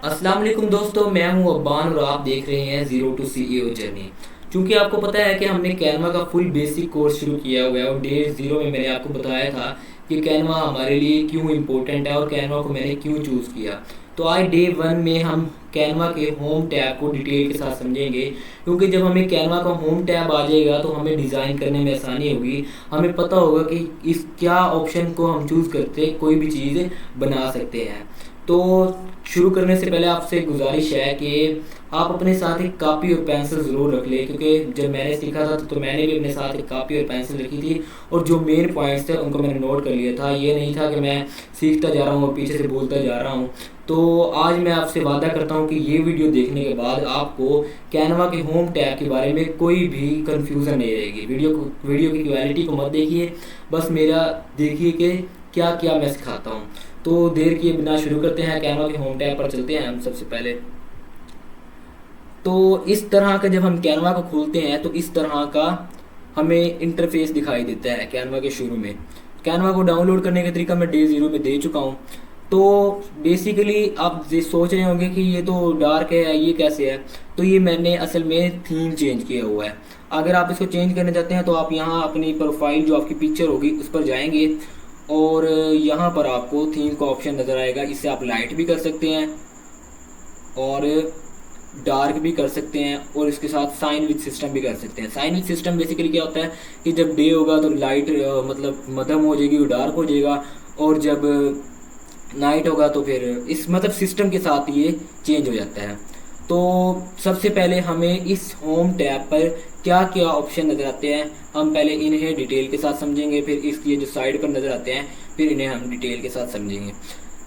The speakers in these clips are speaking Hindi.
अस्सलाम वालेकुम दोस्तों, मैं हूं अब्बान और आप देख रहे हैं ज़ीरो टू सीईओ जर्नी। क्योंकि आपको पता है कि हमने कैनवा का फुल बेसिक कोर्स शुरू किया हुआ है और डे ज़ीरो में मैंने आपको बताया था कि कैनवा हमारे लिए क्यों इम्पोर्टेंट है और कैनवा को मैंने क्यों चूज़ किया। तो आज डे वन में हम कैनवा के होम टैब को डिटेल के साथ समझेंगे, क्योंकि जब हमें कैनवा का होम टैब आ जाएगा तो हमें डिज़ाइन करने में आसानी होगी। हमें पता होगा कि इस क्या ऑप्शन को हम चूज़ करते कोई भी चीज़ बना सकते हैं। तो शुरू करने से पहले आपसे गुजारिश है कि आप अपने साथ एक कापी और पेंसिल ज़रूर रख लें, क्योंकि जब मैंने सीखा था तो मैंने भी अपने साथ एक कापी और पेंसिल रखी थी और जो मेन पॉइंट्स थे उनको मैंने नोट कर लिया था। ये नहीं था कि मैं सीखता जा रहा हूँ और पीछे से बोलता जा रहा हूँ। तो आज मैं आपसे वादा करता हूँ कि ये वीडियो देखने के बाद आपको कैनवा के होम टैब के बारे में कोई भी कंफ्यूजन नहीं रहेगी। वीडियो की क्वालिटी को मत देखिए, बस मेरा देखिए कि क्या क्या मैं सिखाता हूँ। तो देर किए बिना शुरू करते हैं, कैनवा के होम टैब पर चलते हैं हम सबसे पहले। तो इस तरह का जब हम कैनवा को खोलते हैं तो इस तरह का हमें इंटरफेस दिखाई देता है कैनवा के शुरू में। कैनवा को डाउनलोड करने का तरीका मैं डे ज़ीरो में दे चुका हूँ। तो बेसिकली आप ये सोच रहे होंगे कि ये तो डार्क है, ये कैसे है। तो ये मैंने असल में थीम चेंज किया हुआ है। अगर आप इसको चेंज करना चाहते हैं तो आप यहाँ अपनी प्रोफाइल जो आपकी पिक्चर होगी उस पर जाएंगे और यहाँ पर आपको थीम का ऑप्शन नज़र आएगा। इससे आप लाइट भी कर सकते हैं और डार्क भी कर सकते हैं और इसके साथ साइन विद सिस्टम भी कर सकते हैं। साइन विद सिस्टम बेसिकली क्या होता है कि जब डे होगा तो लाइट मतलब मध्यम हो जाएगी, वो डार्क हो जाएगा, और जब नाइट होगा तो फिर इस मतलब सिस्टम के साथ ये चेंज हो जाता है। तो सबसे पहले हमें इस होम टैब पर क्या क्या ऑप्शन नज़र आते हैं, हम पहले इन्हें डिटेल के साथ समझेंगे, फिर इसकी जो साइड पर नज़र आते हैं फिर इन्हें हम डिटेल के साथ समझेंगे।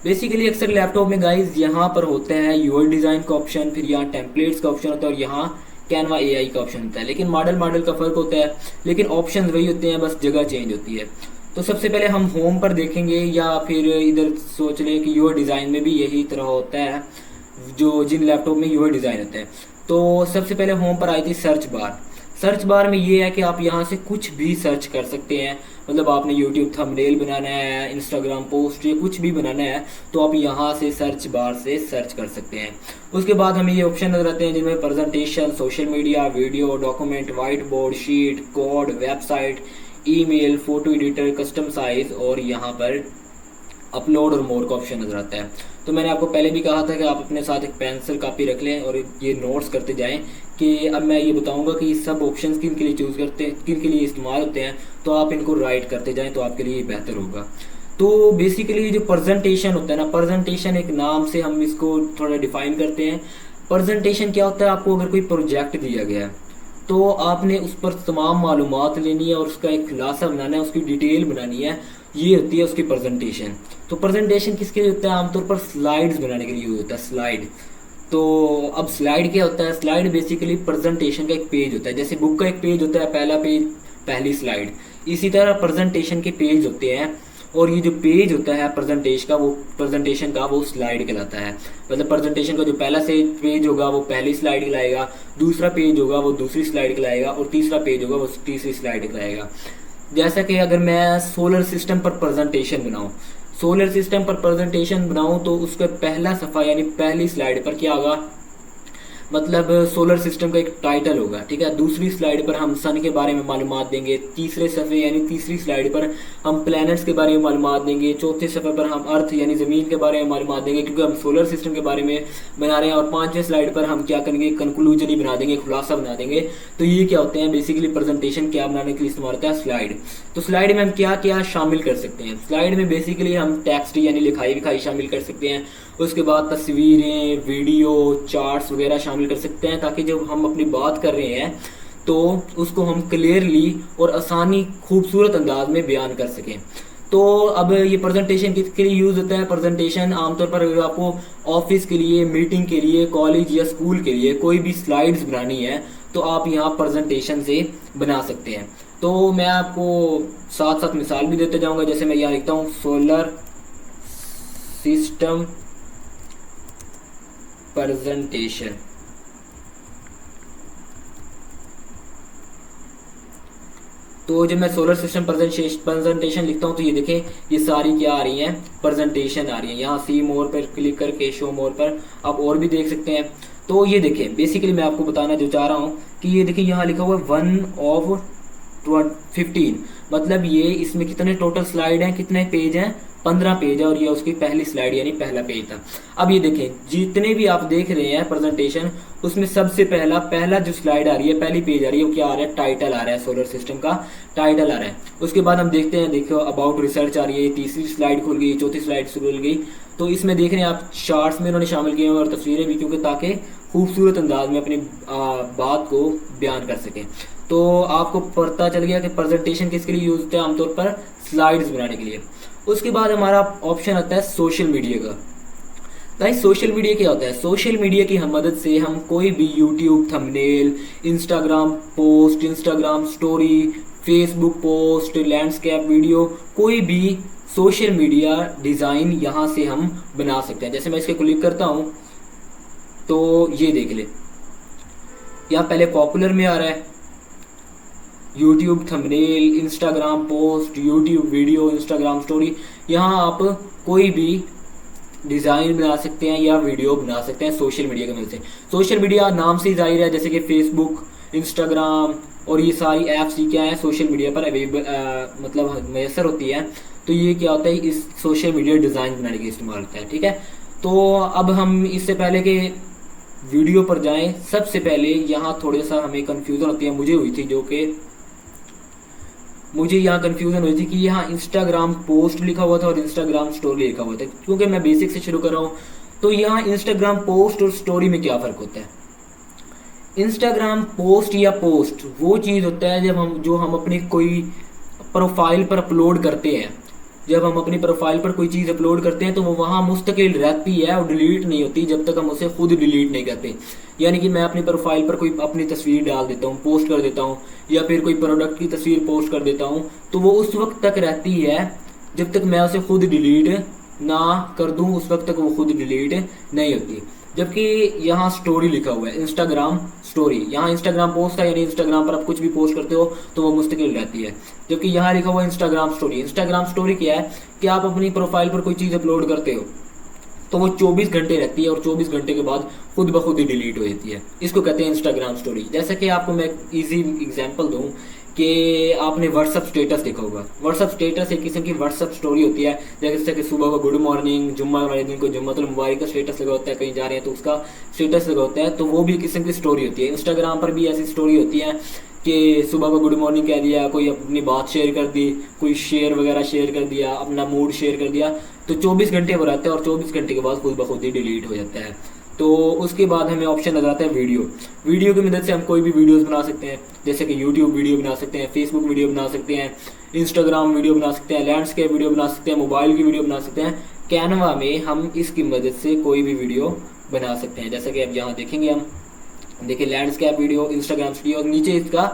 बेसिकली अक्सर लैपटॉप में गाइज यहाँ पर होते हैं यूआई डिज़ाइन का ऑप्शन, फिर यहाँ टेम्पलेट्स का ऑप्शन होता है और यहाँ कैनवा एआई का ऑप्शन होता है। लेकिन मॉडल का फ़र्क होता है, लेकिन ऑप्शन वही होते हैं, बस जगह चेंज होती है। तो सबसे पहले हम होम पर देखेंगे, या फिर इधर सोच लें कि यूआई डिज़ाइन में भी यही तरह होता है, जो जिन लैपटॉप में यूआई डिज़ाइन होते हैं। तो सबसे पहले होम पर आई थी सर्च बार। सर्च बार में ये है कि आप यहाँ से कुछ भी सर्च कर सकते हैं। मतलब आपने यूट्यूब थंबनेल बनाना है, इंस्टाग्राम पोस्ट, या कुछ भी बनाना है तो आप यहाँ से सर्च बार से सर्च कर सकते हैं। उसके बाद हमें ये ऑप्शन नजर आते हैं जिनमें presentation, social media, video, document, white board, sheet, code, website, email, photo editor, custom size और यहाँ पर अपलोड और मोर का ऑप्शन नज़र आता है। तो मैंने आपको पहले भी कहा था कि आप अपने साथ एक पेंसिल कापी रख लें और ये नोट्स करते जाएं कि अब मैं ये बताऊंगा कि सब ऑप्शंस किन के लिए चूज़ करते हैं, किन के लिए इस्तेमाल होते हैं, तो आप इनको राइट करते जाएं तो आपके लिए बेहतर होगा। तो बेसिकली जो प्रेजेंटेशन होता है ना, प्रेजेंटेशन एक नाम से हम इसको थोड़ा डिफाइन करते हैं। प्रेजेंटेशन क्या होता है, आपको अगर कोई प्रोजेक्ट दिया गया है तो आपने उस पर तमाम मालूमात लेनी है और उसका एक खुलासा बनाना है, उसकी डिटेल बनानी है, ये होती है उसकी प्रेजेंटेशन। तो प्रेजेंटेशन किसके लिए होता है, आमतौर पर स्लाइड्स बनाने के लिए यूज होता है, स्लाइड। तो अब स्लाइड क्या होता है, स्लाइड बेसिकली प्रेजेंटेशन का एक पेज होता है। जैसे बुक का एक पेज होता है, पहला पेज, पहली स्लाइड, इसी तरह प्रेजेंटेशन के पेज होते हैं। और ये जो पेज होता है प्रेजेंटेशन का वो स्लाइड कहलाता है। मतलब प्रेजेंटेशन का जो पहला से पेज होगा वो पहली स्लाइड कहलाएगा, दूसरा पेज होगा वो दूसरी स्लाइड कहलाएगा और तीसरा पेज होगा वो तीसरी स्लाइड कहलाएगा। जैसा कि अगर मैं सोलर सिस्टम पर प्रेजेंटेशन बनाऊं तो उसका पहला सफ़ा यानी पहली स्लाइड पर क्या होगा, मतलब सोलर सिस्टम का एक टाइटल होगा, ठीक है। दूसरी स्लाइड पर हम सन के बारे में मालूमात देंगे, तीसरे सफ़े यानी तीसरी स्लाइड पर हम प्लैनेट्स के बारे में मालूमात देंगे, चौथे सफ़े पर हम अर्थ यानी ज़मीन के बारे में मालूमात देंगे क्योंकि हम सोलर सिस्टम के बारे में बना रहे हैं, और पाँचवें स्लाइड पर हम क्या करेंगे, कंक्लूजन ही बना देंगे, खुलासा बना देंगे। तो ये क्या होते हैं, बेसिकली प्रेजेंटेशन क्या बनाने के लिए इस्तेमाल होता है, स्लाइड। तो स्लाइड में हम क्या क्या शामिल कर सकते हैं, स्लाइड में बेसिकली हम टेक्स्ट यानी लिखाई विखाई शामिल कर सकते हैं। उसके बाद तस्वीरें, वीडियो, चार्ट्स वगैरह शामिल कर सकते हैं, ताकि जब हम अपनी बात कर रहे हैं तो उसको हम क्लियरली और आसानी खूबसूरत अंदाज में बयान कर सकें। तो अब ये प्रेजेंटेशन किसके लिए यूज़ होता है, प्रेजेंटेशन आमतौर पर अगर आपको ऑफिस के लिए, मीटिंग के लिए, कॉलेज या स्कूल के लिए कोई भी स्लाइड्स बनानी है तो आप यहाँ प्रेजेंटेशन से बना सकते हैं। तो मैं आपको साथ साथ मिसाल भी देते जाऊँगा। जैसे मैं यहाँ लिखता हूँ सोलर सिस्टम प्रेजेंटेशन, तो जब मैं सोलर सिस्टम प्रेजेंटेशन लिखता हूँ तो ये देखें, ये सारी क्या आ रही हैं, प्रेजेंटेशन आ रही है। यहाँ सी मोर पर क्लिक करके शो मोर पर आप और भी देख सकते हैं। तो ये देखें, बेसिकली मैं आपको बताना जो चाह रहा हूँ कि ये देखिए यहाँ लिखा हुआ है 1/15, मतलब ये इसमें कितने टोटल स्लाइड हैं, कितने पेज हैं, 15 पेज है, और ये उसकी पहली स्लाइड यानी पहला पेज था। अब ये देखें, जितने भी आप देख रहे हैं प्रेजेंटेशन, उसमें सबसे पहला जो स्लाइड आ रही है, पहली पेज आ रही है, वो क्या आ रहा है, टाइटल आ रहा है, सोलर सिस्टम का टाइटल आ रहा है। उसके बाद हम देखते हैं, देखो अबाउट रिसर्च आ रही है, तीसरी स्लाइड खुल गई, चौथी स्लाइड खुल गई। तो इसमें देख रहे हैं आप, चार्ट्स में उन्होंने शामिल किए हैं और तस्वीरें भी, क्योंकि ताकि खूबसूरत अंदाज में अपनी बात को बयान कर सकें। तो आपको पता चल गया कि प्रेजेंटेशन किसके लिए यूज होता है, आमतौर पर स्लाइड्स बनाने के लिए। उसके बाद हमारा ऑप्शन आता है सोशल मीडिया का। गाइस सोशल मीडिया क्या होता है, सोशल मीडिया की मदद से हम कोई भी YouTube thumbnail, Instagram post, Instagram story, Facebook post, landscape video, कोई भी सोशल मीडिया डिज़ाइन यहाँ से हम बना सकते हैं। जैसे मैं इसके क्लिक करता हूँ तो ये देख ले, यहाँ पहले पॉपुलर में आ रहा है YouTube thumbnail, Instagram post, YouTube video, Instagram story. यहाँ आप कोई भी डिज़ाइन बना सकते हैं या वीडियो बना सकते हैं सोशल मीडिया की मदद से। सोशल मीडिया नाम से जाहिर है, जैसे कि फेसबुक, इंस्टाग्राम और ये सारी ऐप्स ही क्या है, सोशल मीडिया पर अवेलेबल मतलब मैसर होती है। तो ये क्या होता है, इस सोशल मीडिया डिज़ाइन बनाने के इस्तेमाल होता है। ठीक है, तो अब हम इससे पहले के वीडियो पर जाएं, सबसे पहले यहाँ थोड़ा सा हमें कन्फ्यूज़न होती है, मुझे हुई थी, जो कि मुझे यहाँ कन्फ्यूज़न हुई थी कि यहाँ इंस्टाग्राम पोस्ट लिखा हुआ था और इंस्टाग्राम स्टोरी लिखा हुआ था। क्योंकि मैं बेसिक से शुरू कर रहा हूँ, तो यहाँ इंस्टाग्राम पोस्ट और स्टोरी में क्या फ़र्क होता है। इंस्टाग्राम पोस्ट या पोस्ट वो चीज़ होता है जो हम अपनी कोई प्रोफाइल पर अपलोड करते हैं। जब हम अपनी प्रोफाइल पर कोई चीज़ अपलोड करते हैं तो वो वहाँ मुस्तकिल रहती है और डिलीट नहीं होती जब तक हम उसे खुद डिलीट नहीं करते। यानी कि मैं अपनी प्रोफाइल पर कोई अपनी तस्वीर डाल देता हूँ, पोस्ट कर देता हूँ, या फिर कोई प्रोडक्ट की तस्वीर पोस्ट कर देता हूँ, तो वो उस वक्त तक रहती है जब तक मैं उसे खुद डिलीट ना कर दूँ, उस वक्त तक वो खुद डिलीट नहीं होती। जबकि यहाँ स्टोरी लिखा हुआ है, इंस्टाग्राम स्टोरी, यहाँ इंस्टाग्राम पोस्ट है यानी इंस्टाग्राम पर आप कुछ भी पोस्ट करते हो तो वो मुस्तकिल रहती है। जबकि यहाँ लिखा हुआ है इंस्टाग्राम स्टोरी। इंस्टाग्राम स्टोरी क्या है कि आप अपनी प्रोफाइल पर कोई चीज़ अपलोड करते हो तो वो 24 घंटे रहती है और 24 घंटे के बाद खुद ब खुद ही डिलीट हो जाती है। इसको कहते हैं इंस्टाग्राम स्टोरी। जैसा कि आपको मैं इजी एग्जांपल दूं कि आपने व्हाट्सअप स्टेटस देखा होगा। व्हाट्सअप स्टेटस एक किस्म की व्हाट्सअप स्टोरी होती है, जैसे कि सुबह को गुड मॉर्निंग, जुम्मा वाले दिन को जुम्मतुल मुबारक का स्टेटस लगा होता है, कहीं जा रहे हैं तो उसका स्टेटस लगा होता है, तो वो भी किस्म की स्टोरी होती है। इंस्टाग्राम पर भी ऐसी स्टोरी होती है कि सुबह को गुड मॉर्निंग कह दिया, कोई अपनी बात शेयर कर दी, कोई शेयर वगैरह शेयर कर दिया, अपना मूड शेयर कर दिया, तो 24 घंटे वो रहता है और 24 घंटे के बाद खुद ब खुद ही डिलीट हो जाता है। तो उसके बाद हमें ऑप्शन नजर आता है वीडियो। वीडियो की मदद से हम कोई भी वीडियोस बना सकते हैं, जैसे कि यूट्यूब वीडियो बना सकते हैं, फेसबुक वीडियो बना सकते हैं, इंस्टाग्राम वीडियो बना सकते हैं, लैंडस्केप वीडियो बना सकते हैं, मोबाइल की वीडियो बना सकते हैं। कैनवा में हम इसकी मदद से कोई भी वीडियो बना सकते हैं। जैसा कि अब यहाँ देखेंगे, हम देखिए लैंडस्केप वीडियो, इंस्टाग्राम वीडियो, और नीचे इसका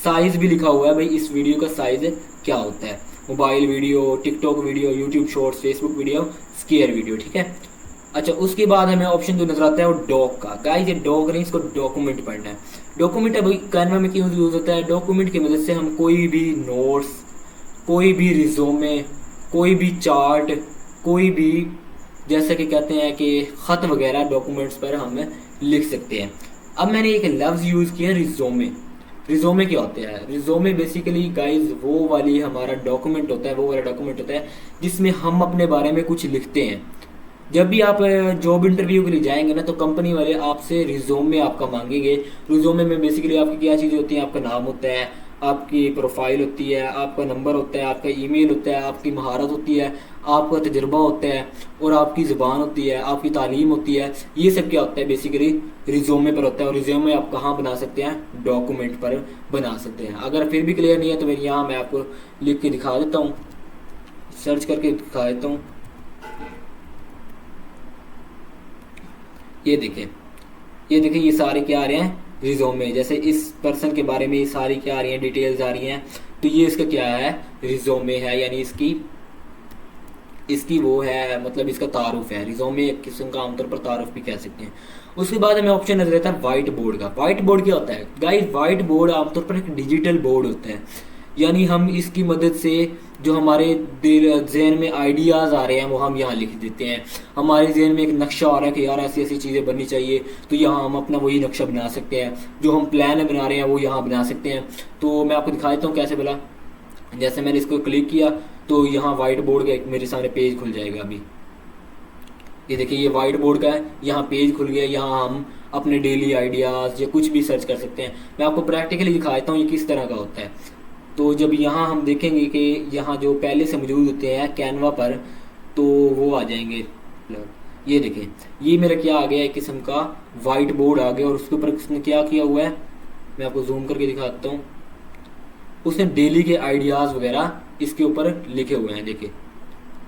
साइज़ भी लिखा हुआ है, भाई इस वीडियो का साइज़ क्या होता है। Mobile video, TikTok video, YouTube shorts, Facebook video, square video. ठीक है, अच्छा उसके बाद हमें ऑप्शन जो नजर आता है वो डॉक का। गाइस ये डॉक नहीं, इसको डॉक्यूमेंट पढ़ना है। डॉक्यूमेंट अभी कैनवा में क्यों यूज होता है, डॉक्यूमेंट की मदद से हम कोई भी नोट्स, कोई भी रिज्यूमे, कोई भी चार्ट, कोई भी जैसे कि कहते हैं कि ख़त वगैरह डॉक्यूमेंट्स पर हम लिख सकते हैं। अब मैंने एक लफ्ज़ यूज़ किया रिज्यूमे। रिज्यूमे क्या होता है, रिज्यूमे बेसिकली गाइस वो वाली हमारा डॉक्यूमेंट होता है, वो वाला डॉक्यूमेंट होता है जिसमें हम अपने बारे में कुछ लिखते हैं। जब भी आप जॉब इंटरव्यू के लिए जाएंगे ना, तो कंपनी वाले आपसे रिज्यूमे आपका मांगेंगे। रिज्यूमे में बेसिकली आपकी क्या चीज़ें होती हैं, आपका नाम होता है, आपकी प्रोफाइल होती है, आपका नंबर होता है, आपका ईमेल होता है, आपकी महारत होती है, आपका तजुर्बा होता है, और आपकी ज़ुबान होती है, आपकी तालीम होती है। ये सब क्या होता है बेसिकली रिज्यूमे पर होता है। और रिज्यूमे आप कहाँ बना सकते हैं, डॉक्यूमेंट पर बना सकते हैं। अगर फिर भी क्लियर नहीं है तो मेरे यहाँ मैं आपको लिख के दिखा देता हूँ, सर्च करके दिखा देता हूँ। ये देखें, ये सारे क्या आ रहे हैं, रिज्यूमे। जैसे इस पर्सन के बारे में ये सारी क्या आ रही हैं, डिटेल्स आ रही हैं, तो ये इसका क्या है, रिज्यूमे है, यानी इसकी वो है, मतलब इसका तारुफ है। रिज्यूमे एक किस्म का आमतौर पर तारुफ भी कह सकते हैं। उसके बाद हमें ऑप्शन नजर आता है वाइट बोर्ड का। वाइट बोर्ड क्या होता है गाइस, वाइट बोर्ड आमतौर पर एक डिजिटल बोर्ड होता है यानी हम इसकी मदद से जो हमारे दिल जहन में आइडियाज़ आ रहे हैं वो हम यहाँ लिख देते हैं। हमारे जहन में एक नक्शा आ रहा है कि यार ऐसी ऐसी चीज़ें बननी चाहिए, तो यहाँ हम अपना वही नक्शा बना सकते हैं। जो हम प्लान बना रहे हैं वो यहाँ बना सकते हैं। तो मैं आपको दिखा देता हूँ कैसे बोला। जैसे मैंने इसको क्लिक किया तो यहाँ वाइट बोर्ड का एक मेरे सामने पेज खुल जाएगा। अभी ये देखिए, ये वाइट बोर्ड का है, यहाँ पेज खुल गया। यहाँ हम अपने डेली आइडियाज़ या कुछ भी सर्च कर सकते हैं। मैं आपको प्रैक्टिकली दिखा देता हूँ ये किस तरह का होता है। तो जब यहाँ हम देखेंगे कि यहाँ जो पहले से मौजूद होते हैं कैनवा पर, तो वो आ जाएंगे। ये देखें, ये मेरा क्या आ गया, एक किस्म का वाइट बोर्ड आ गया और उसके ऊपर उसने क्या किया हुआ है, मैं आपको जूम करके दिखाता हूँ। उसने डेली के आइडियाज़ वगैरह इसके ऊपर लिखे हुए हैं। देखिए,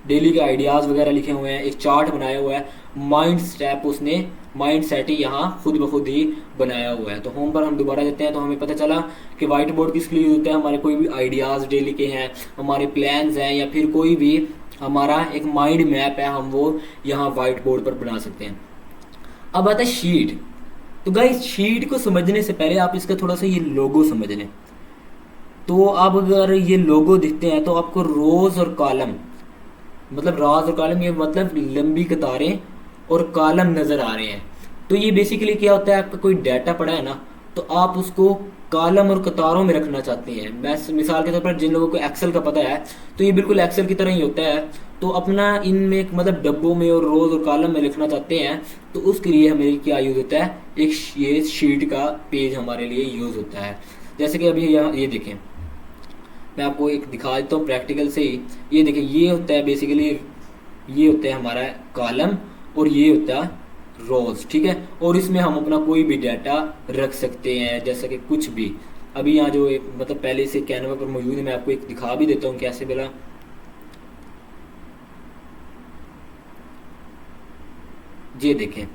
डेली के आइडियाज़ वगैरह लिखे हुए हैं, एक चार्ट बनाया हुआ है, माइंड स्टेप उसने माइंड सेट ही यहाँ खुद ब खुद ही बनाया हुआ है। तो होम पर हम दोबारा देते हैं तो हमें पता चला कि वाइट बोर्ड किस लिए यूज़ होता है। हमारे कोई भी आइडियाज़ डेली के हैं, हमारे प्लान्स हैं, या फिर कोई भी हमारा एक माइंड मैप है, हम वो यहाँ वाइट बोर्ड पर बना सकते हैं। अब आता है शीट। तो गाइस, शीट को समझने से पहले आप इसका थोड़ा सा ये लोगो समझ लें। तो अब अगर ये लोगो दिखते हैं तो आपको रोज़ और कॉलम, मतलब राज और कॉलम, ये मतलब लंबी कतारें और कॉलम नज़र आ रहे हैं। तो ये बेसिकली क्या होता है, आपका कोई डाटा पड़ा है ना, तो आप उसको कॉलम और कतारों में रखना चाहते हैं। मैं मिसाल के तौर पर जिन लोगों को एक्सेल का पता है, तो ये बिल्कुल एक्सेल की तरह ही होता है। तो अपना इनमें मतलब डब्बों में और रोज़ और कॉलम में लिखना चाहते हैं, तो उसके लिए हमें क्या यूज़ होता है, एक ये शीट का पेज हमारे लिए यूज़ होता है। जैसे कि अभी यहाँ ये देखें, मैं आपको एक दिखा देता हूँ प्रैक्टिकल से ही। ये देखिए, ये होता है बेसिकली, ये होता है हमारा कॉलम और ये होता है रोज, ठीक है। और इसमें हम अपना कोई भी डाटा रख सकते हैं, जैसा कि कुछ भी। अभी यहाँ जो मतलब पहले से कैनवा पर मौजूद है, मैं आपको एक दिखा भी देता हूँ कैसे बोला। ये देखें,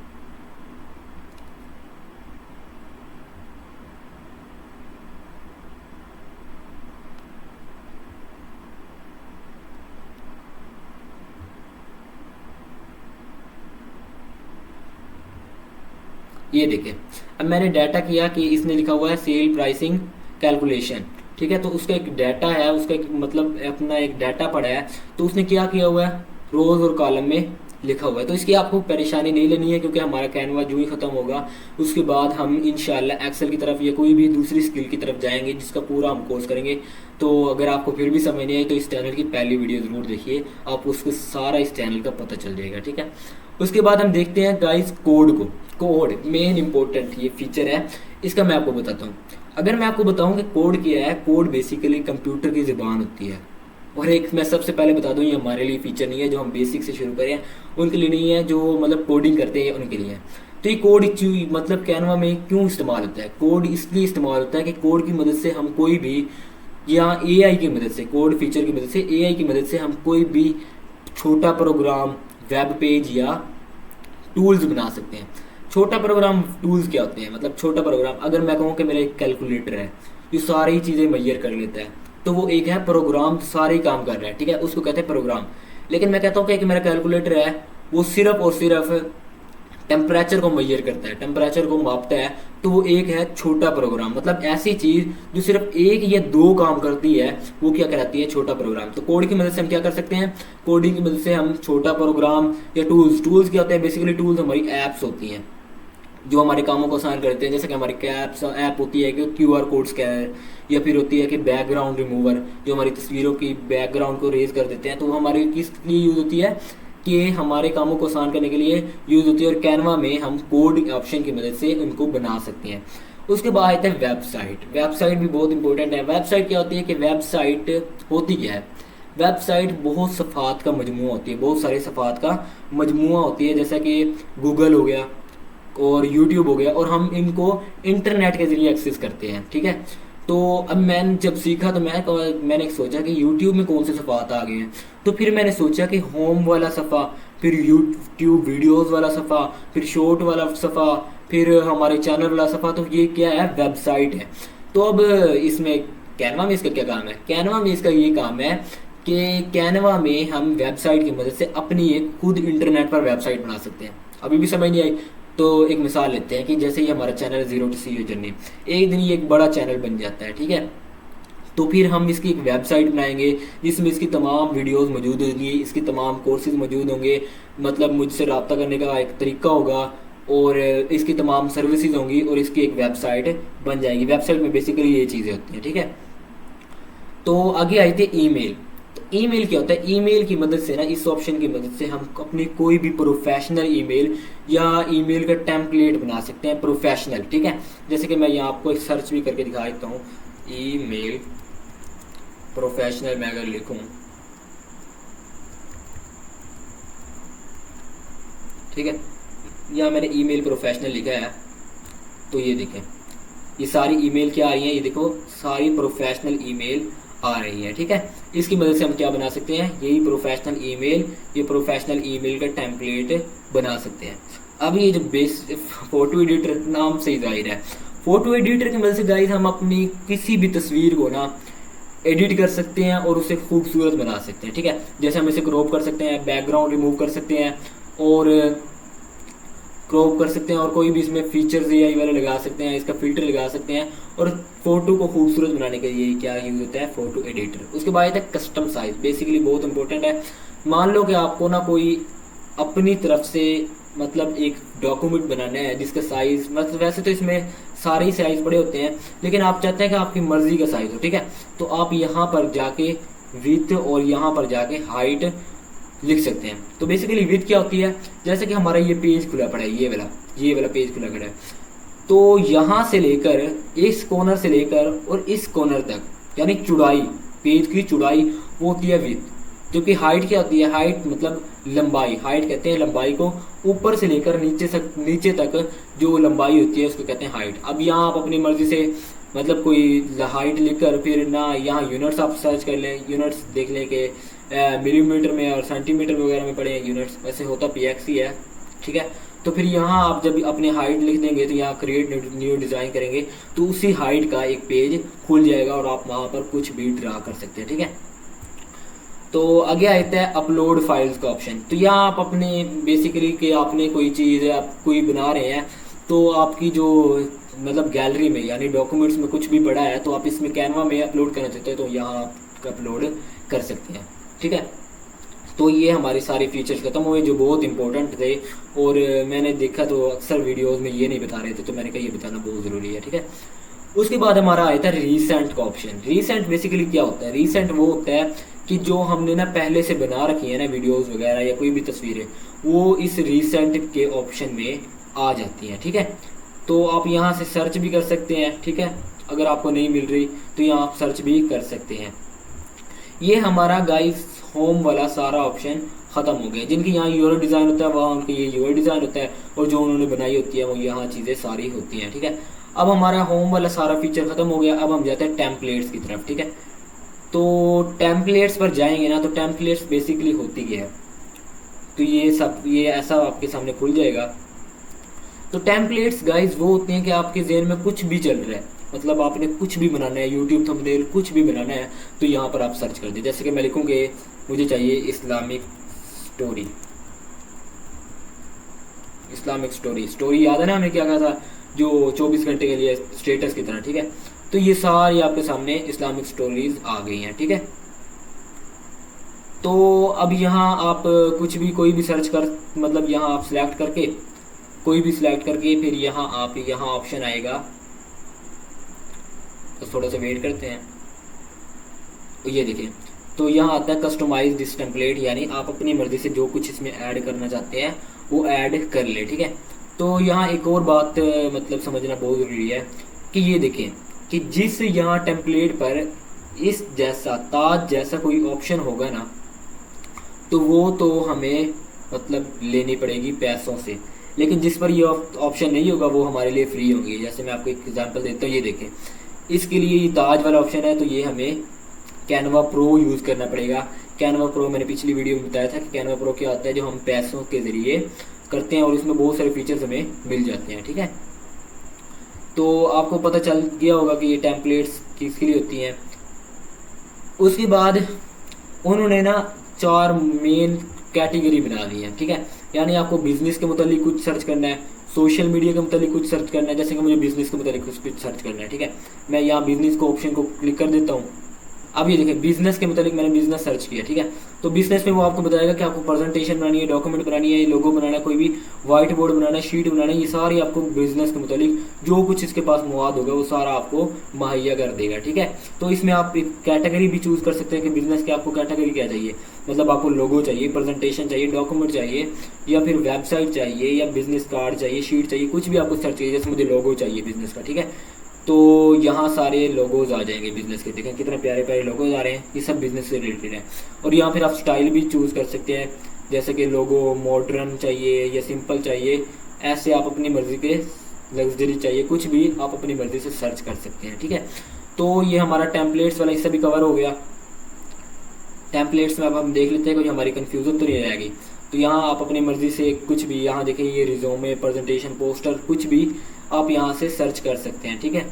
ये देखें, अब मैंने डाटा किया कि इसने लिखा हुआ है सेल प्राइसिंग कैलकुलेशन, ठीक है। तो उसका एक डाटा है, उसका एक मतलब अपना एक डाटा पड़ा है, तो उसने क्या किया हुआ है, रोज़ और कॉलम में लिखा हुआ है। तो इसकी आपको परेशानी नहीं लेनी है, क्योंकि हमारा कैनवा जो ही ख़त्म होगा उसके बाद हम इंशाल्लाह एक्सेल की तरफ या कोई भी दूसरी स्किल की तरफ जाएंगे, जिसका पूरा हम कोर्स करेंगे। तो अगर आपको फिर भी समझ नहीं आई तो इस चैनल की पहली वीडियो ज़रूर देखिए, आप उसको सारा इस चैनल का पता चल जाएगा, ठीक है। उसके बाद हम देखते हैं गाइस कोड को। कोड मेन इंपॉर्टेंट ये फीचर है, इसका मैं आपको बताता हूँ। अगर मैं आपको बताऊँ कि कोड क्या है, कोड बेसिकली कंप्यूटर की ज़बान होती है। और एक मैं सबसे पहले बता दूं, ये हमारे लिए फीचर नहीं है, जो हम बेसिक से शुरू करें उनके लिए नहीं है, जो मतलब कोडिंग करते हैं उनके लिए है। तो ये कोड मतलब कैनवा में क्यों इस्तेमाल होता है, कोड इसलिए इस्तेमाल होता है कि कोड की मदद से हम कोई भी, या एआई की मदद से, कोड फीचर की मदद से, एआई की मदद से हम कोई भी छोटा प्रोग्राम, वेब पेज या टूल्स बना सकते हैं। छोटा प्रोग्राम टूल्स क्या होते हैं, मतलब छोटा प्रोग्राम, अगर मैं कहूँ कि मेरा एक कैलकुलेटर है जो सारी चीज़ें मैयर कर लेता है, तो वो एक है प्रोग्राम, सारे काम कर रहा है, ठीक है, उसको कहते हैं प्रोग्राम। लेकिन मैं कहता हूँ कि एक मेरा कैलकुलेटर है, वो सिर्फ और सिर्फ टेम्परेचर को मैयर करता है, टेम्परेचर को मापता है, तो वो एक है छोटा प्रोग्राम। मतलब ऐसी चीज़ जो सिर्फ एक या दो काम करती है, वो क्या कहलाती है, छोटा प्रोग्राम। तो कोड की मदद से हम क्या कर सकते हैं, कोडिंग की मदद से हम छोटा प्रोग्राम या टूल्स क्या होते हैं, बेसिकली टूल्स हमारी ऐप्स होती हैं जो हमारे कामों को आसान करते हैं। जैसे कि हमारी ऐप होती है कि QR कोड स्कैनर, या फिर होती है कि बैकग्राउंड रिमूवर, जो हमारी तस्वीरों की बैकग्राउंड को रेज कर देते हैं। तो वो हमारी किस लिए यूज़ होती है, कि हमारे कामों को आसान करने के लिए यूज़ होती है। और कैनवा में हम कोड ऑप्शन की मदद से उनको बना सकते हैं। उसके बाद आता है वेबसाइट। वेबसाइट भी बहुत इंपॉर्टेंट है। वेबसाइट क्या होती है, कि वेबसाइट होती क्या है, वेबसाइट बहुत सफ़ात का मजमूआ होती है, बहुत सारे सफ़ात का मजमूआ होती है। जैसा कि गूगल हो गया और यूट्यूब हो गया, और हम इनको इंटरनेट के ज़रिए एक्सेस करते हैं, ठीक है। तो अब मैंने जब सीखा तो मैंने सोचा कि यूट्यूब में कौन से सफ़ात आ गए हैं। तो फिर मैंने सोचा कि होम वाला सफ़ा, फिर यूट्यूब वीडियोस वाला सफ़ा, फिर शॉर्ट वाला सफ़ा, फिर हमारे चैनल वाला सफ़ा, तो ये क्या है, वेबसाइट है। तो अब इसमें कैनवा में इसका क्या काम है, कैनवा में इसका ये काम है कि कैनवा में हम वेबसाइट की मदद से अपनी एक खुद इंटरनेट पर वेबसाइट बना सकते हैं। अभी भी समझ नहीं आई तो एक मिसाल लेते हैं कि जैसे ही हमारा चैनल 0 to CEO जर्नी, एक दिन ये एक बड़ा चैनल बन जाता है, ठीक है। तो फिर हम इसकी एक वेबसाइट बनाएंगे जिसमें इसकी तमाम वीडियोस मौजूद होंगी, इसकी तमाम कोर्सेज मौजूद होंगे, मतलब मुझसे रब्ता करने का एक तरीका होगा, और इसकी तमाम सर्विसेज होंगी और इसकी एक वेबसाइट बन जाएगी। वेबसाइट में बेसिकली ये चीज़ें होती हैं, ठीक है। तो आगे आए थे ईमेल। तो ईमेल क्या होता है? ईमेल की मदद से ना, इस ऑप्शन की मदद से हम अपनी कोई भी प्रोफेशनल ईमेल या ईमेल का टेम्पलेट बना सकते हैं, प्रोफेशनल, ठीक है। जैसे कि मैं यहाँ आपको एक सर्च भी करके दिखा देता हूँ, ईमेल प्रोफेशनल मैं अगर लिखूँ, ठीक है, यहाँ मैंने ईमेल प्रोफेशनल लिखा है, तो ये देखें ये सारी ईमेल क्या आ रही हैं, ये देखो सारी प्रोफेशनल ईमेल आ रही है, ठीक है। इसकी मदद से हम क्या बना सकते हैं, यही प्रोफेशनल ईमेल, ये प्रोफेशनल ईमेल का टेम्पलेट बना सकते हैं। अब ये जो बेस फोटो एडिटर नाम से ही जाहिर है, फोटो एडिटर की मदद से गाइस हम अपनी किसी भी तस्वीर को ना एडिट कर सकते हैं और उसे खूबसूरत बना सकते हैं, ठीक है। जैसे हम इसे क्रॉप कर सकते हैं, बैकग्राउंड रिमूव कर सकते हैं और क्रॉप कर सकते हैं, और कोई भी इसमें फीचर्स यही वाले लगा सकते हैं, इसका फिल्टर लगा सकते हैं, और फोटो को खूबसूरत बनाने के लिए क्या यूज़ होता है, फोटो एडिटर। उसके बाद है कस्टम साइज, बेसिकली बहुत इंपॉर्टेंट है। मान लो कि आपको ना कोई अपनी तरफ से मतलब एक डॉक्यूमेंट बनाना है जिसका साइज़, मतलब वैसे तो इसमें सारे ही साइज़ बड़े होते हैं, लेकिन आप चाहते हैं कि आपकी मर्ज़ी का साइज़ हो, ठीक है। तो आप यहाँ पर जाके विड्थ और यहाँ पर जाके हाइट लिख सकते हैं। तो बेसिकली विड्थ क्या होती है, जैसे कि हमारा ये पेज खुला पड़ा है, ये वाला पेज खुला पड़ा है, तो यहाँ से लेकर इस कॉर्नर से लेकर और इस कॉर्नर तक, यानी चौड़ाई, पेज की चौड़ाई वो होती है विड्थ। जबकि हाइट क्या होती है, हाइट मतलब लंबाई, हाइट कहते हैं लंबाई को, ऊपर से लेकर नीचे तक जो लंबाई होती है उसको कहते हैं हाइट। अब यहाँ आप अपनी मर्जी से मतलब कोई हाइट लिखकर फिर ना यहाँ यूनिट्स आप सर्च कर लें, यूनिट्स देख लें कि मिलीमीटर में और सेंटीमीटर वगैरह में पड़े हैं यूनिट्स, वैसे होता पीएक्स ही है, ठीक है। तो फिर यहाँ आप जब अपने हाइट लिख देंगे तो यहाँ क्रिएट न्यू डिज़ाइन करेंगे तो उसी हाइट का एक पेज खुल जाएगा और आप वहाँ पर कुछ भी ड्रा कर सकते हैं, ठीक है। तो आगे आता है अपलोड फाइल्स का ऑप्शन। तो यहाँ आप अपने बेसिकली कि आपने कोई चीज़ आप कोई बना रहे हैं, तो आपकी जो मतलब गैलरी में यानी डॉक्यूमेंट्स में कुछ भी पड़ा है तो आप इसमें कैनवा में अपलोड करना चाहते हैं तो यहाँ आप अपलोड कर सकते हैं, ठीक है। तो ये हमारे सारे फीचर्स खत्म हुए जो बहुत इंपॉर्टेंट थे, और मैंने देखा तो अक्सर वीडियोस में ये नहीं बता रहे थे, तो मैंने कहा ये बताना बहुत ज़रूरी है, ठीक है। उसके बाद हमारा आया था रीसेंट का ऑप्शन। रीसेंट बेसिकली क्या होता है, रीसेंट वो होता है कि जो हमने ना पहले से बना रखी है ना वीडियोस वगैरह या कोई भी तस्वीरें, वो इस रीसेंट के ऑप्शन में आ जाती हैं, ठीक है। तो आप यहाँ से सर्च भी कर सकते हैं, ठीक है। अगर आपको नहीं मिल रही तो यहाँ आप सर्च भी कर सकते हैं। ये हमारा गाइस होम वाला सारा ऑप्शन ख़त्म हो गया। जिनकी यहाँ यूआर डिज़ाइन होता है वहाँ उनके ये यूआर डिज़ाइन होता है, और जो उन्होंने बनाई होती है वो यहाँ चीज़ें सारी होती हैं, ठीक है। अब हमारा होम वाला सारा फीचर ख़त्म हो गया। अब हम जाते हैं टेम्पलेट्स की तरफ, ठीक है। तो टेम्पलेट्स पर जाएंगे ना, तो टेम्पलेट्स बेसिकली होती क्या है, तो ये ऐसा आपके सामने खुल जाएगा। तो टेम्पलेट्स गाइज वो होते हैं कि आपके ज़हन में कुछ भी चल रहा है, मतलब आपने कुछ भी बनाना है, यूट्यूब थंबनेल कुछ भी बनाना है, तो यहाँ पर आप सर्च कर दीजिए। जैसे कि मैं लिखूँगी मुझे चाहिए इस्लामिक स्टोरी याद है ना हमें क्या कहा था, जो 24 घंटे के लिए स्टेटस की तरह, ठीक है। तो ये सारी आपके सामने इस्लामिक स्टोरीज आ गई हैं, ठीक है। तो अब यहाँ आप कुछ भी कोई भी सर्च कर, मतलब यहाँ आप सिलेक्ट करके कोई भी सिलेक्ट करके फिर यहाँ ऑप्शन आएगा, तो थोड़ा सा वेट करते हैं। तो ये देखिए, तो यहाँ आता है कस्टमाइज दिस टेम्पलेट, यानी आप अपनी मर्जी से जो कुछ इसमें ऐड करना चाहते हैं वो ऐड कर ले, ठीक है। तो यहाँ एक और बात मतलब समझना बहुत ज़रूरी है कि ये देखें कि जिस यहाँ टेम्पलेट पर इस जैसा ताज जैसा कोई ऑप्शन होगा ना, तो वो तो हमें मतलब लेनी पड़ेगी पैसों से, लेकिन जिस पर ये ऑप्शन नहीं होगा वो हमारे लिए फ्री होंगी। जैसे मैं आपको एक एग्जांपल देता हूँ, ये देखें, इसके लिए ये ताज वाला ऑप्शन है, तो ये हमें कैनवा प्रो यूज़ करना पड़ेगा। कैनवा प्रो मैंने पिछली वीडियो में बताया था कि कैनवा प्रो क्या होता है, जो हम पैसों के ज़रिए करते हैं और इसमें बहुत सारे फीचर्स हमें मिल जाते हैं, ठीक है। तो आपको पता चल गया होगा कि ये टेम्पलेट्स किसके लिए होती हैं। उसके बाद उन्होंने ना 4 मेन कैटेगरी बना दी है, ठीक है। यानी आपको बिज़नेस के मुतालिक कुछ सर्च करना है, सोशल मीडिया के मुतालिक कुछ सर्च करना है, जैसे कि मुझे बिज़नेस के मुतालिक कुछ सर्च करना है, ठीक है। मैं यहाँ बिज़नेस को ऑप्शन को क्लिक कर देता हूँ। अब ये देखें बिजनेस के मतलब मैंने बिजनेस सर्च किया, ठीक है। तो बिजनेस में वो आपको बताएगा कि आपको प्रेजेंटेशन बनानी है, डॉक्यूमेंट बनानी है, लोगो बनाना है, कोई भी व्हाइट बोर्ड बनाना है, शीट बनाना है, ये सारी आपको बिजनेस के मतलब जो कुछ इसके पास मवाद होगा वो सारा आपको मुहैया कर देगा, ठीक है। तो इसमें आप एक कैटेगरी भी चूज कर सकते हैं कि बिजनेस की आपको कैटेगरी क्या चाहिए, मतलब आपको लोगो चाहिए, प्रेजेंटेशन चाहिए, डॉक्यूमेंट चाहिए, या फिर वेबसाइट चाहिए, या बिजनेस कार्ड चाहिए, शीट चाहिए, कुछ भी आपको सर्च चाहिए। जैसे मुझे लोगो चाहिए बिजनेस का, ठीक है, तो यहाँ सारे लोगोज आ जाएंगे बिजनेस के, देखें कितने प्यारे प्यारे लोगोज आ रहे हैं, ये सब बिजनेस से रिलेटेड है। और यहाँ फिर आप स्टाइल भी चूज़ कर सकते हैं, जैसे कि लोगो मॉडर्न चाहिए या सिंपल चाहिए, ऐसे आप अपनी मर्ज़ी के, लग्जरी चाहिए, कुछ भी आप अपनी मर्ज़ी से सर्च कर सकते हैं, ठीक है। तो ये हमारा टेम्पलेट्स वाला इससे भी कवर हो गया। टेम्पलेट्स में अब हम देख लेते हैं कोई हमारी कन्फ्यूज़न तो नहीं रहेगी। तो यहाँ आप अपनी मर्ज़ी से कुछ भी, यहाँ देखिए ये रिज्यूमे, प्रेजेंटेशन, पोस्टर, कुछ भी आप यहाँ से सर्च कर सकते हैं, ठीक है।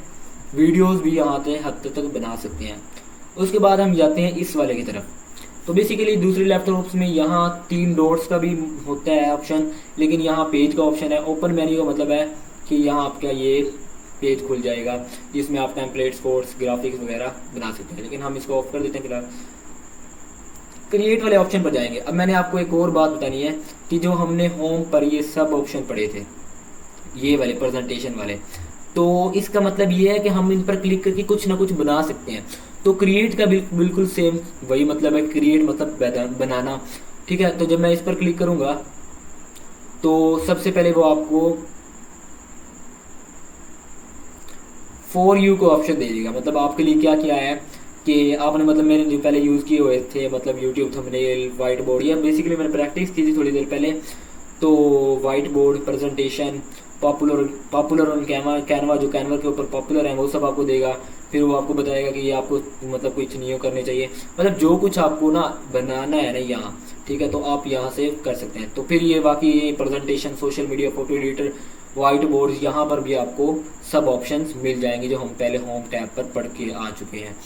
वीडियोस भी यहाँ से हद तक बना सकते हैं। उसके बाद हम जाते हैं इस वाले की तरफ। तो बेसिकली दूसरे लैपटॉप्स में यहाँ 3 डॉट्स का भी होता है ऑप्शन, लेकिन यहाँ पेज का ऑप्शन है। ओपन मेन्यू का मतलब है कि यहाँ आपका ये पेज खुल जाएगा जिसमें आप टेम्पलेट्स, कोड्स, ग्राफिक्स वगैरह बना सकते हैं, लेकिन हम इसको ऑफ कर देते हैं फिलहाल। क्रिएट वाले ऑप्शन पर जाएंगे। अब मैंने आपको एक और बात बतानी है कि जो हमने होम पर ये सब ऑप्शन पढ़े थे, ये वाले प्रेजेंटेशन वाले, तो इसका मतलब ये है कि हम इन पर क्लिक करके कुछ ना कुछ बना सकते हैं। तो क्रिएट का बिल्कुल सेम वही मतलब है, क्रिएट मतलब बनाना, ठीक है। तो जब मैं इस पर क्लिक करूंगा तो सबसे पहले वो आपको फॉर यू को ऑप्शन दे देगा। मतलब आपके लिए क्या क्या है कि आपने मतलब मैंने जो पहले यूज़ किए हुए थे, मतलब यूट्यूब थंबनेल, वाइट बोर्ड, या बेसिकली मैंने प्रैक्टिस की थी थोड़ी देर पहले। तो white board, presentation, popular on Canva जो कैनवा के ऊपर पॉपुलर है वो सब आपको देगा। फिर वो आपको बताएगा कि ये आपको मतलब कुछ नहीं करने चाहिए, मतलब जो कुछ आपको ना बनाना है ना यहाँ, ठीक है, तो आप यहाँ से कर सकते हैं। तो फिर ये बाकी ये presentation, social media, photo editor, white board, यहाँ पर भी आपको सब ऑप्शंस मिल जाएंगे जो हम पहले होम टैब पर पढ़ के आ चुके हैं।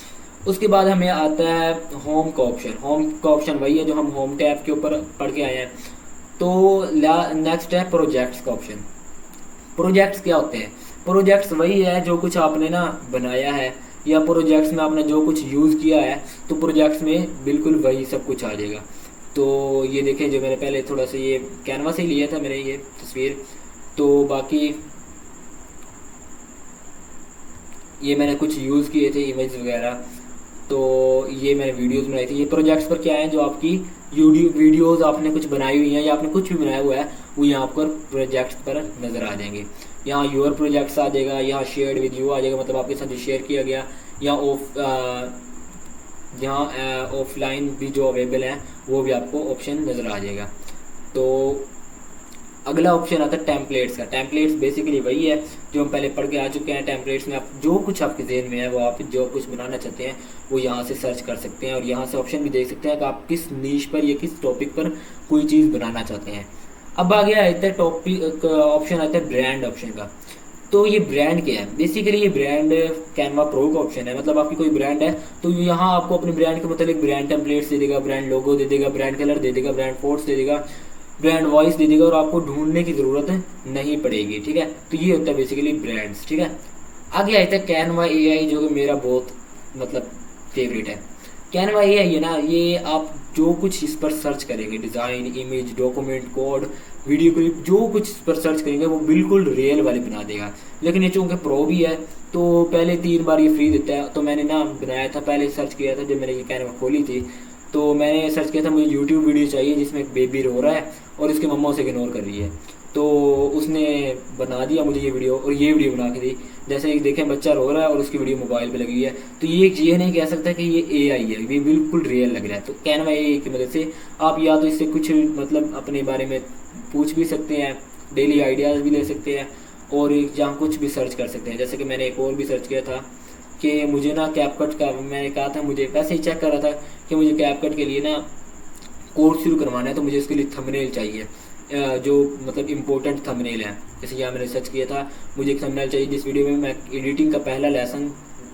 उसके बाद हमें आता है होम का ऑप्शन। होम का ऑप्शन वही है जो हम होम टैब के ऊपर पढ़ के आए हैं। तो नेक्स्ट है प्रोजेक्ट्स का ऑप्शन। प्रोजेक्ट्स क्या होते हैं? प्रोजेक्ट्स वही है जो कुछ आपने ना बनाया है, या प्रोजेक्ट्स में आपने जो कुछ यूज़ किया है, तो प्रोजेक्ट्स में बिल्कुल वही सब कुछ आ जाएगा। तो ये देखें जो मैंने पहले थोड़ा सा ये कैनवा से लिया था मैंने ये तस्वीर, तो बाकी ये मैंने कुछ यूज़ किए थे इमेज वगैरह, तो ये मैंने वीडियोस बनाई थी। ये प्रोजेक्ट्स पर क्या है, जो आपकी वीडियोस आपने कुछ बनाई हुई हैं या आपने कुछ भी बनाया हुआ है वो यहाँ पर प्रोजेक्ट्स पर नज़र आ जाएंगे। यहाँ योर प्रोजेक्ट्स आ जाएगा, यहाँ शेयर्ड विद यू आ जाएगा, मतलब आपके साथ जो शेयर किया गया, यहाँ ऑफलाइन भी जो अवेलेबल है वो भी आपको ऑप्शन नज़र आ जाएगा। तो अगला ऑप्शन आता है टेम्पलेट्स का। टेम्पलेट्स बेसिकली वही है जो हम पहले पढ़ के आ चुके हैं। टेम्पलेट्स में आप जो कुछ आपके ज़हन में है वो आप जो कुछ बनाना चाहते हैं वो यहाँ से सर्च कर सकते हैं, और यहाँ से ऑप्शन भी देख सकते हैं कि आप किस नीश पर या किस टॉपिक पर कोई चीज़ बनाना चाहते हैं। अब आगे आता है टॉपिक ऑप्शन आता है ब्रांड ऑप्शन का। तो ये ब्रांड क्या है? बेसिकली ये ब्रांड कैनवा प्रो का ऑप्शन है। मतलब आपकी कोई ब्रांड है तो यहाँ आपको अपने ब्रांड के मतलब ब्रांड टेम्पलेट्स दे देगा, ब्रांड लोगो दे देगा, ब्रांड कलर दे देगा, ब्रांड फोर्स दे देगा, ब्रांड वॉइस दे देगा, और आपको ढूंढने की ज़रूरत नहीं पड़ेगी, ठीक है। तो ये होता है बेसिकली ब्रांड्स, ठीक है। आगे आता है कैनवा AI, जो कि मेरा बहुत मतलब फेवरेट है। कैनवा AI है ना, ये आप जो कुछ इस पर सर्च करेंगे, design, image, document, code, video clip, जो कुछ इस पर सर्च करेंगे वो बिल्कुल रियल वाले बना देगा। लेकिन ये चूँकि प्रो भी है तो पहले 3 बार ये फ्री देता है। तो मैंने ना बनाया था, पहले सर्च किया था जब मैंने ये कैनवा खोली थी, तो मैंने सर्च किया था मुझे यूट्यूब वीडियो चाहिए जिसमें एक बेबी रो रहा है और उसकी मम्मा उसे इग्नोर कर रही है। तो उसने बना दिया मुझे ये वीडियो, और ये वीडियो बना के दी। जैसे एक देखें बच्चा रो रहा है और उसकी वीडियो मोबाइल पे लगी है, तो ये नहीं कह सकता कि ये AI है, ये बिल्कुल रियल लग रहा है। तो कैनवा AI की मदद से आप या तो इससे कुछ मतलब अपने बारे में पूछ भी सकते हैं, डेली आइडियाज़ भी ले सकते हैं, और जहाँ कुछ भी सर्च कर सकते हैं। जैसे कि मैंने एक और भी सर्च किया था कि मुझे ना कैपकट का, मैंने कहा था मुझे वैसे ही चेक कर रहा था कि मुझे कैपकट के लिए ना कोर्स शुरू करवाना है, तो मुझे इसके लिए थंबनेल चाहिए, जो मतलब इम्पोर्टेंट थंबनेल है। जैसे यहाँ मैंने सर्च किया था मुझे एक थंबनेल चाहिए जिस वीडियो में मैं एडिटिंग का पहला लेसन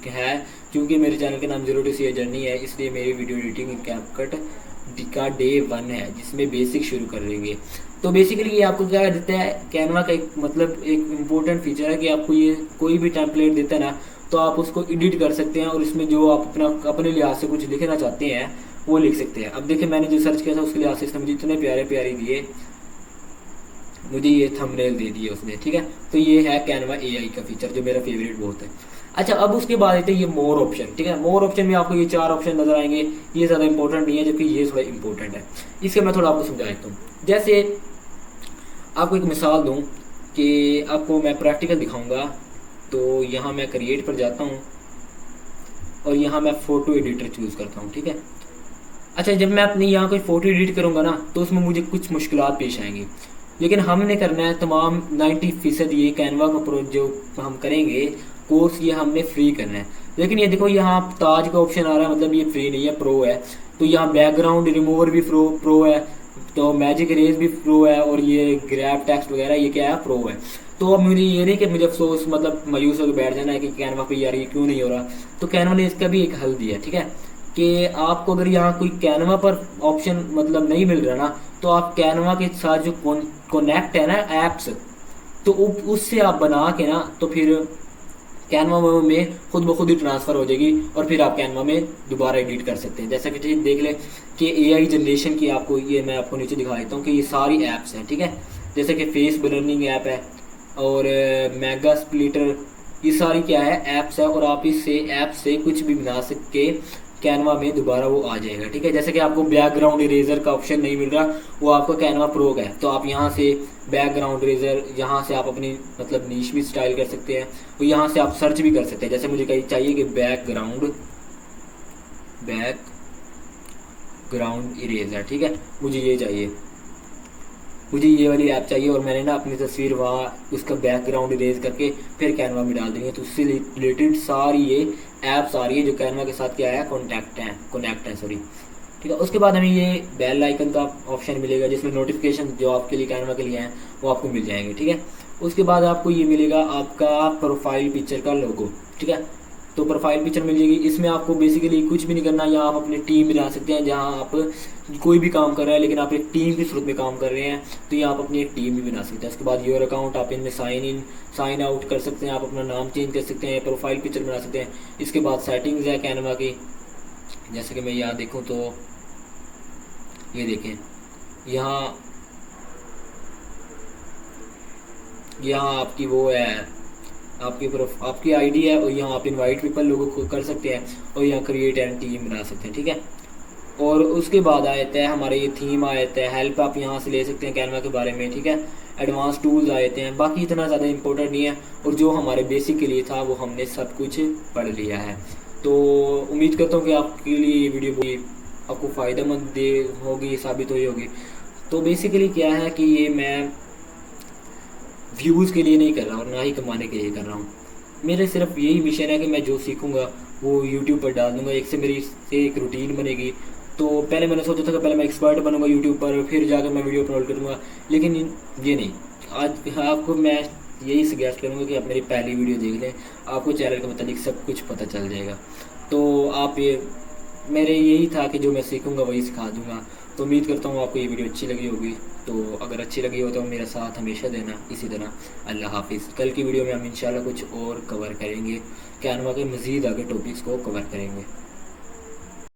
है, क्योंकि मेरे चैनल का नाम 0 to CA जर्नी है, इसलिए मेरी वीडियो एडिटिंग कैपकट का डे 1 है जिसमें बेसिक शुरू कर देंगे। तो बेसिकली ये आपको क्या देता है, कैनवा का एक मतलब एक इम्पोर्टेंट फीचर है कि आपको ये कोई भी टेम्पलेट देता है ना, तो आप उसको एडिट कर सकते हैं और इसमें जो आप अपने लिहाज से कुछ लिखना चाहते हैं वो लिख सकते हैं। अब देखिए मैंने जो सर्च किया था उसके लिहाज से इसने मुझे इतने प्यारे प्यारे दिए, मुझे ये थंबनेल दे दिए उसने, ठीक है। तो ये है कैनवा एआई का फीचर जो मेरा फेवरेट बहुत है। अच्छा, अब उसके बाद आते हैं ये मोर ऑप्शन, ठीक है। मोर ऑप्शन में आपको ये 4 ऑप्शन नजर आएंगे, ये ज़्यादा इंपॉर्टेंट नहीं है जबकि ये थोड़ा इंपॉर्टेंट है। इसके मैं थोड़ा आपको समझा देता हूँ। जैसे आपको एक मिसाल दूँ कि आपको मैं प्रैक्टिकल दिखाऊँगा, तो यहाँ मैं क्रिएट पर जाता हूँ और यहाँ मैं फ़ोटो एडिटर चूज़ करता हूँ, ठीक है। अच्छा, जब मैं अपनी यहाँ कोई फ़ोटो एडिट करूँगा ना तो उसमें मुझे कुछ मुश्किलात पेश आएंगी, लेकिन हमने करना है तमाम 90% ये कैनवा का प्रोजेक्ट जो हम करेंगे कोर्स, ये हमने फ्री करना है। लेकिन ये देखो यहाँ ताज का ऑप्शन आ रहा है, मतलब ये फ्री नहीं है, प्रो है। तो यहाँ बैकग्राउंड रिमूवर भी प्रो है, तो मैजिक इरेज भी प्रो है, और ये ग्रैब टेक्स्ट वगैरह ये क्या है, प्रो है। तो अब मुझे ये नहीं कि मुझे अफसोस मतलब मायूस होकर बैठ जाना है कि कैनवा पे यार ये क्यों नहीं हो रहा। तो कैनवा ने इसका भी एक हल दिया, ठीक है, कि आपको अगर यहाँ कोई कैनवा पर ऑप्शन मतलब नहीं मिल रहा ना, तो आप कैनवा के साथ जो कनेक्ट है ना ऐप्स, तो उससे आप बना के ना तो फिर कैनवा में खुद ब खुद ही ट्रांसफ़र हो जाएगी और फिर आप कैनवा में दोबारा एडिट कर सकते हैं। जैसा कि देख लें कि एआई जनरेशन की आपको ये मैं आपको नीचे दिखा देता हूँ कि ये सारी ऐप्स हैं, ठीक है। जैसे कि फेस ब्लर्निंग ऐप है और मेगा स्प्लिटर, ये सारी क्या है, ऐप्स है, और आप इससे ऐप से कुछ भी बना सके कैनवा में दोबारा वो आ जाएगा, ठीक है। जैसे कि आपको बैकग्राउंड इरेजर का ऑप्शन नहीं मिल रहा, वो आपका कैनवा प्रो का है, तो आप यहाँ से बैकग्राउंड इरेजर, यहाँ से आप अपनी मतलब नीश भी स्टाइल कर सकते हैं, और यहाँ से आप सर्च भी कर सकते हैं। जैसे मुझे कहीं चाहिए कि बैकग्राउंड इरेजर, ठीक है, मुझे ये चाहिए, मुझे ये वाली ऐप चाहिए, और मैंने ना अपनी तस्वीर वहाँ उसका बैकग्राउंड इरेज करके फिर कैनवा में डाल देंगे, तो उससे रिलेटेड सारी ये ऐप्स आ रही है जो कैनवा के साथ क्या है, कनेक्ट है सॉरी, ठीक है। उसके बाद हमें ये बेल आइकन का ऑप्शन मिलेगा जिसमें नोटिफिकेशन जो आपके लिए कैनवा के लिए हैं वो आपको मिल जाएंगे, ठीक है। उसके बाद आपको ये मिलेगा आपका प्रोफाइल पिक्चर का लोगो, ठीक है। तो प्रोफाइल पिक्चर मिल जाएगी, इसमें आपको बेसिकली कुछ भी नहीं करना, यहाँ आप अपनी टीम बना सकते हैं। जहाँ आप कोई भी काम कर रहे हैं लेकिन आप एक टीम के सूरत में काम कर रहे हैं, तो यहाँ आप अपनी एक टीम भी बना सकते हैं। उसके बाद योर अकाउंट, आप इनमें साइन आउट कर सकते हैं, आप अपना नाम चेंज कर सकते हैं, प्रोफाइल पिक्चर बना सकते हैं। इसके बाद सेटिंग्स है कैनवा की, जैसे कि मैं यहाँ देखूँ तो ये देखें, यहाँ आपकी वो है, आपकी आईडी है, और यहाँ आप इनवाइट पीपल लोगों को कर सकते हैं, और यहाँ क्रिएट एंड टीम बना सकते हैं, ठीक है। और उसके बाद आ जाता है हमारे ये थीम आ जाता है, हेल्प आप यहाँ से ले सकते हैं कैनवा के बारे में, ठीक है। एडवांस टूल्स आ जाते हैं, बाकी इतना ज़्यादा इंपॉर्टेंट नहीं है, और जो हमारे बेसिक के लिए था वो हमने सब कुछ पढ़ लिया है। तो उम्मीद करता हूँ कि आपके लिए ये वीडियो आपको फ़ायदेमंद होगी, साबित हुई होगी। तो बेसिकली क्या है कि ये मैं व्यूज़ के लिए नहीं कर रहा और ना ही कमाने के लिए कर रहा हूँ। मेरे सिर्फ यही मिशन है कि मैं जो सीखूँगा वो यूट्यूब पर डाल दूँगा, मेरी एक रूटीन बनेगी। तो पहले मैंने सोचा था कि पहले मैं एक्सपर्ट बनूँगा यूट्यूब पर, फिर जाकर मैं वीडियो अपलोड करूँगा, लेकिन ये नहीं। आज आपको मैं यही सजेस्ट करूँगा कि आप मेरी पहली वीडियो देख लें, आपको चैनल के मतलब सब कुछ पता चल जाएगा। तो आप ये मेरे यही था कि जो मैं सीखूँगा वही सिखा दूँगा। तो उम्मीद करता हूँ आपको ये वीडियो अच्छी लगी होगी। तो अगर अच्छी लगी हो तो मेरा साथ हमेशा देना इसी तरह। अल्लाह हाफिज़। कल की वीडियो में हम इंशाल्लाह कुछ और कवर करेंगे, कैनवा के मज़ीद आगे टॉपिक्स को कवर करेंगे।